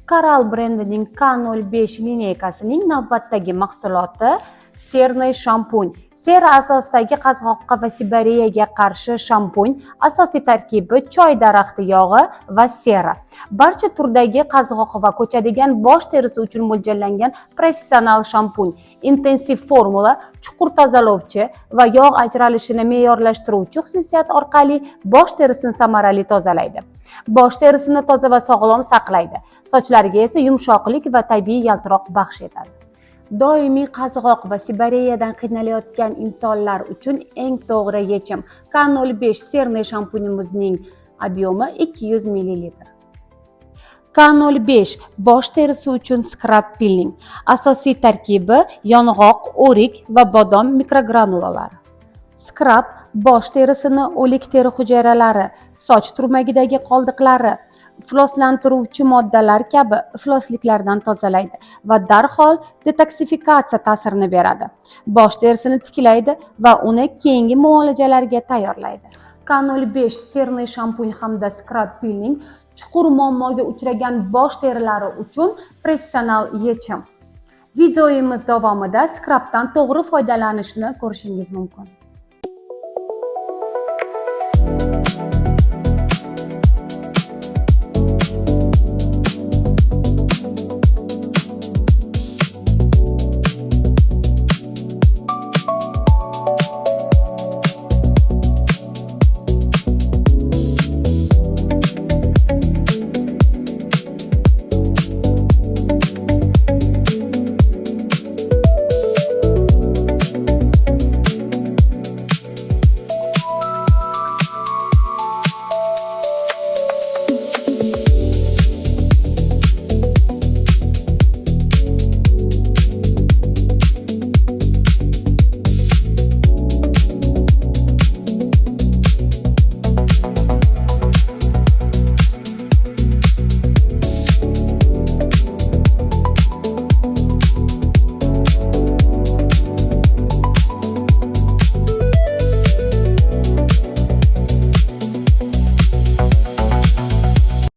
Coral brendining K05 lineykasining navbatdagi mahsuloti Serniy shampun. Sera asosidagi qazg'oqqa va sibariyaga qarshi shampun. Asosiy tarkibi choy daraxti yog'i va sera. Barcha turdagi qazg'oq va ko'chadigan bosh terisi uchun mo'ljallangan professional shampun. Intensiv formula, chuqur tozalovchi va yog' ajralishini me'yorlashtiruvchi xususiyat orqali bosh terisini samarali tozalaydi. Bosh terisini toza va sog'lom saqlaydi. Sochlarga esa yumshoqlik va tabiiy yaltiroq baxsh etadi. Doimiy qazg'oq va sibariyadan qiynalayotgan insonlar uchun eng to'g'ri yechim. K05 Serniy shampunimizning ob'yomi 200 ml. K05 bosh terisi uchun scrub peeling. Asosiy tarkibi yong'oq, o'rik va bodom mikrogranulolari. Scrub bosh terisini o'lik teri hujayralari, soch turmagidagi qoldiqlari, ifloslantiruvchi moddalar kabi iflosliklardan tozalaydi va darhol detoksifikatsiya ta'sirini beradi. Bosh terisini tiklaydi va uni keyingi muolajalarga tayyorlaydi. K05 Serniy shampun hamda scrub peeling chuqur muammoga uchragan bosh terilari uchun professional yechim. Videomiz davomida scrubdan to'g'ri foydalanishni ko'rishingiz mumkin.